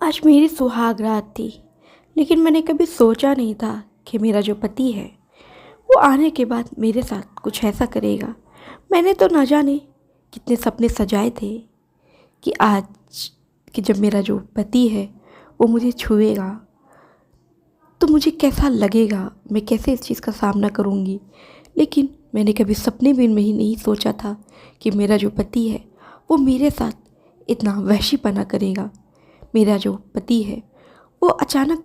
आज मेरी सुहाग रात थी, लेकिन मैंने कभी सोचा नहीं था कि मेरा जो पति है वो आने के बाद मेरे साथ कुछ ऐसा करेगा। मैंने तो ना जाने कितने सपने सजाए थे कि आज कि जब मेरा जो पति है वो मुझे छुएगा तो मुझे कैसा लगेगा, मैं कैसे इस चीज़ का सामना करूँगी। लेकिन मैंने कभी सपने में ही नहीं सोचा था कि मेरा जो पति है वो मेरे साथ इतना वहशीपना करेगा। मेरा जो पति है वो अचानक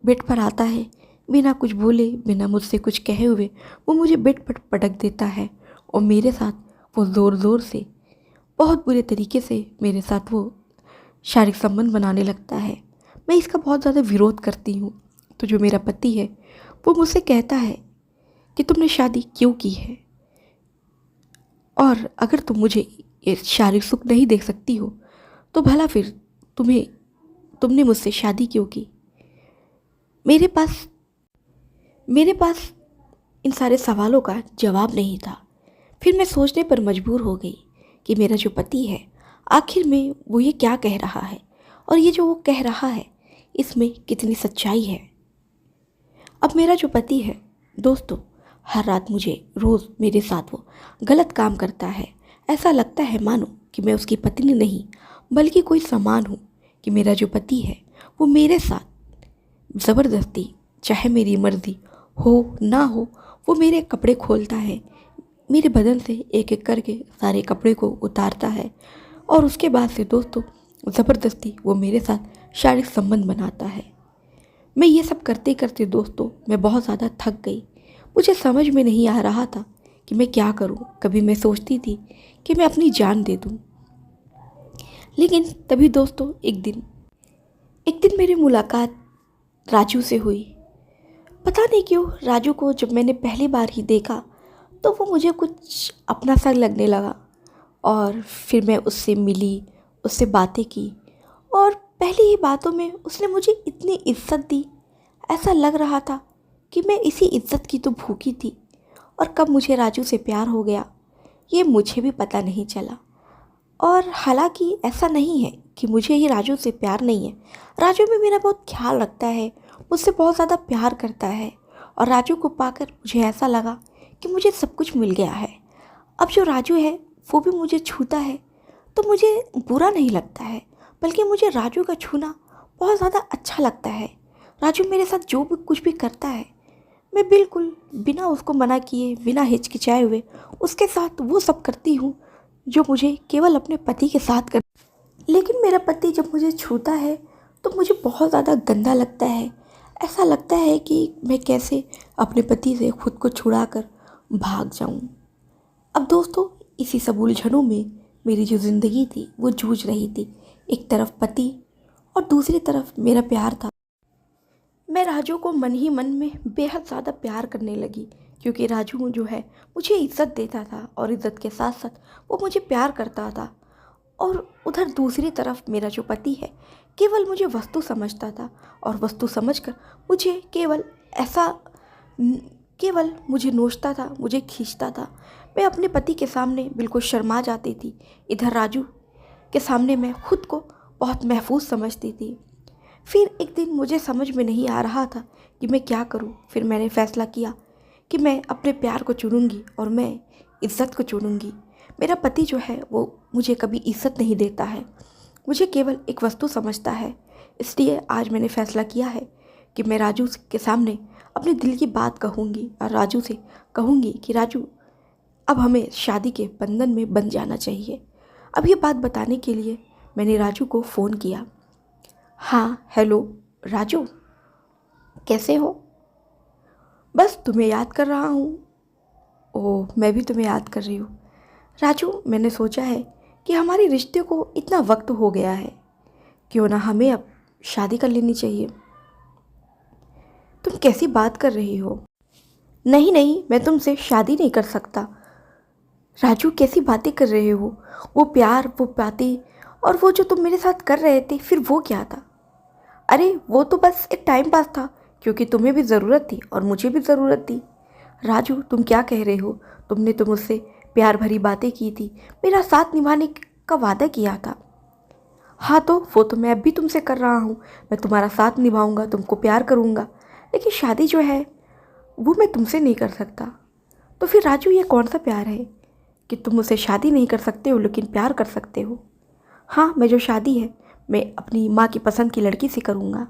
बेड पर आता है, बिना कुछ बोले, बिना मुझसे कुछ कहे हुए वो मुझे बेड पर पटक देता है और मेरे साथ वो ज़ोर ज़ोर से, बहुत बुरे तरीके से मेरे साथ वो शारीरिक संबंध बनाने लगता है। मैं इसका बहुत ज़्यादा विरोध करती हूँ। तो जो मेरा पति है वो मुझसे कहता है कि तुमने शादी क्यों की है, और अगर तुम मुझे ये शारीरिक सुख नहीं दे सकती हो तो भला फिर तुमने मुझसे शादी क्यों की। मेरे पास मेरे पास इन सारे सवालों का जवाब नहीं था। फिर मैं सोचने पर मजबूर हो गई कि मेरा जो पति है आखिर में वो ये क्या कह रहा है, और ये जो वो कह रहा है इसमें कितनी सच्चाई है। अब मेरा जो पति है दोस्तों, हर रात मुझे रोज़ मेरे साथ वो गलत काम करता है। ऐसा लगता है मानो कि मैं उसकी पत्नी नहीं बल्कि कोई सामान हूँ, कि मेरा जो पति है वो मेरे साथ ज़बरदस्ती, चाहे मेरी मर्ज़ी हो ना हो, वो मेरे कपड़े खोलता है, मेरे बदन से एक एक करके सारे कपड़े को उतारता है और उसके बाद से दोस्तों ज़बरदस्ती वो मेरे साथ शारीरिक संबंध बनाता है। मैं ये सब करते करते दोस्तों मैं बहुत ज़्यादा थक गई। मुझे समझ में नहीं आ रहा था कि मैं क्या करूं। कभी मैं सोचती थी कि मैं अपनी जान दे दूं, लेकिन तभी दोस्तों एक दिन मेरी मुलाकात राजू से हुई। पता नहीं क्यों राजू को जब मैंने पहली बार ही देखा तो वो मुझे कुछ अपना सा लगने लगा, और फिर मैं उससे मिली, उससे बातें की, और पहली ही बातों में उसने मुझे इतनी इज्जत दी। ऐसा लग रहा था कि मैं इसी इज्जत की तो भूखी थी, और कब मुझे राजू से प्यार हो गया ये मुझे भी पता नहीं चला। और हालांकि ऐसा नहीं है कि मुझे ही राजू से प्यार नहीं है। राजू भी मेरा बहुत ख्याल रखता है, मुझसे बहुत ज़्यादा प्यार करता है, और राजू को पाकर मुझे ऐसा लगा कि मुझे सब कुछ मिल गया है। अब जो राजू है वो भी मुझे छूता है तो मुझे बुरा नहीं लगता है, बल्कि मुझे राजू का छूना बहुत ज़्यादा अच्छा लगता है। राजू मेरे साथ जो भी कुछ भी करता है मैं बिल्कुल बिना उसको मना किए, बिना हिचकिचाए हुए उसके साथ वो सब करती हूँ जो मुझे केवल अपने पति के साथ कर। लेकिन मेरा पति जब मुझे छूता है तो मुझे बहुत ज़्यादा गंदा लगता है। ऐसा लगता है कि मैं कैसे अपने पति से खुद को छुड़ा कर भाग जाऊं। अब दोस्तों इसी सब उलझनों में मेरी जो ज़िंदगी थी वो जूझ रही थी। एक तरफ पति और दूसरी तरफ मेरा प्यार था। मैं राजू को मन ही मन में बेहद ज़्यादा प्यार करने लगी, क्योंकि राजू जो है मुझे इज्जत देता था और इज्जत के साथ साथ वो मुझे प्यार करता था। और उधर दूसरी तरफ मेरा जो पति है केवल मुझे वस्तु समझता था, और वस्तु समझकर मुझे केवल मुझे नोचता था, मुझे खींचता था। मैं अपने पति के सामने बिल्कुल शर्मा जाती थी। इधर राजू के सामने मैं खुद को बहुत महफूज समझती थी। फिर एक दिन मुझे समझ में नहीं आ रहा था कि मैं क्या करूं। फिर मैंने फैसला किया कि मैं अपने प्यार को चुनूंगी और मैं इज्जत को चुनूंगी। मेरा पति जो है वो मुझे कभी इज्जत नहीं देता है, मुझे केवल एक वस्तु समझता है। इसलिए आज मैंने फैसला किया है कि मैं राजू के सामने अपने दिल की बात कहूँगी और राजू से कहूँगी कि राजू अब हमें शादी के बंधन में बंध जाना चाहिए। अब ये बात बताने के लिए मैंने राजू को फ़ोन किया। हाँ हेलो राजू, कैसे हो? बस तुम्हें याद कर रहा हूँ। ओह, मैं भी तुम्हें याद कर रही हूँ। राजू, मैंने सोचा है कि हमारे रिश्ते को इतना वक्त हो गया है, क्यों ना हमें अब शादी कर लेनी चाहिए। तुम कैसी बात कर रही हो? नहीं नहीं, मैं तुमसे शादी नहीं कर सकता। राजू, कैसी बातें कर रहे हो? वो प्यार, वो बातें, और वो जो तुम मेरे साथ कर रहे थे फिर वो क्या था? अरे वो तो बस एक टाइम पास था, क्योंकि तुम्हें भी ज़रूरत थी और मुझे भी ज़रूरत थी। राजू, तुम क्या कह रहे हो? तुमने तो मुझसे प्यार भरी बातें की थी, मेरा साथ निभाने का वादा किया था। हाँ तो वो तो मैं अब भी तुमसे कर रहा हूँ, मैं तुम्हारा साथ निभाऊंगा, तुमको प्यार करूँगा, लेकिन शादी जो है वो मैं तुमसे नहीं कर सकता। तो फिर राजू ये कौन सा प्यार है कि तुम मुझसे शादी नहीं कर सकते हो लेकिन प्यार कर सकते हो? हाँ, मैं जो शादी है मैं अपनी माँ की पसंद की लड़की से करूँगा।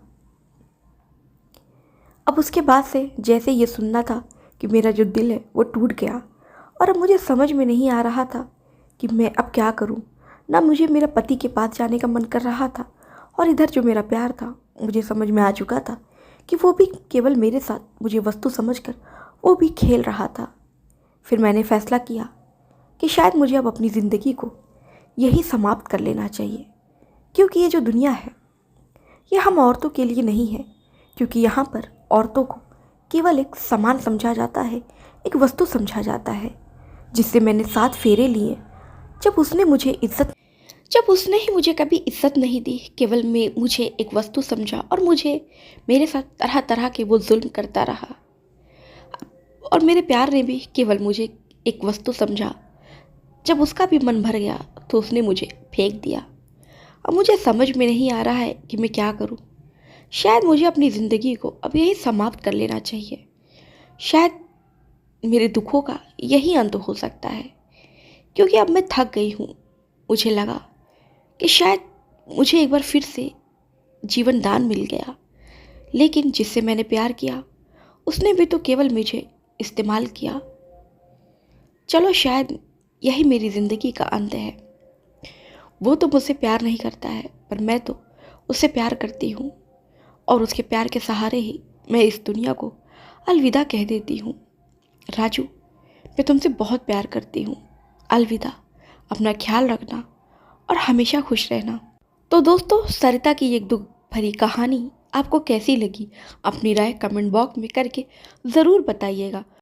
अब उसके बाद से जैसे ये सुनना था कि मेरा जो दिल है वो टूट गया, और अब मुझे समझ में नहीं आ रहा था कि मैं अब क्या करूं। ना मुझे मेरा पति के पास जाने का मन कर रहा था, और इधर जो मेरा प्यार था मुझे समझ में आ चुका था कि वो भी केवल मेरे साथ मुझे वस्तु समझकर वो भी खेल रहा था। फिर मैंने फैसला किया कि शायद मुझे अब अपनी ज़िंदगी को यही समाप्त कर लेना चाहिए, क्योंकि ये जो दुनिया है ये हम औरतों के लिए नहीं है, क्योंकि यहाँ पर औरतों को केवल एक सामान समझा जाता है, एक वस्तु समझा जाता है। जिससे मैंने 7 फेरे लिए, जब उसने ही मुझे कभी इज्जत नहीं दी, केवल मैं मुझे एक वस्तु समझा और मुझे मेरे साथ तरह तरह के वो जुल्म करता रहा, और मेरे प्यार ने भी केवल मुझे एक वस्तु समझा। जब उसका भी मन भर गया तो उसने मुझे फेंक दिया। अब मुझे समझ में नहीं आ रहा है कि मैं क्या करूं। शायद मुझे अपनी ज़िंदगी को अब यही समाप्त कर लेना चाहिए। शायद मेरे दुखों का यही अंत हो सकता है, क्योंकि अब मैं थक गई हूँ। मुझे लगा कि शायद मुझे एक बार फिर से जीवन दान मिल गया, लेकिन जिससे मैंने प्यार किया उसने भी तो केवल मुझे इस्तेमाल किया। चलो, शायद यही मेरी ज़िंदगी का अंत है। वो तो मुझसे प्यार नहीं करता है, पर मैं तो उससे प्यार करती हूँ, और उसके प्यार के सहारे ही मैं इस दुनिया को अलविदा कह देती हूँ। राजू, मैं तुमसे बहुत प्यार करती हूँ। अलविदा, अपना ख्याल रखना और हमेशा खुश रहना। तो दोस्तों, सरिता की एक दुख भरी कहानी आपको कैसी लगी? अपनी राय कमेंट बॉक्स में करके ज़रूर बताइएगा।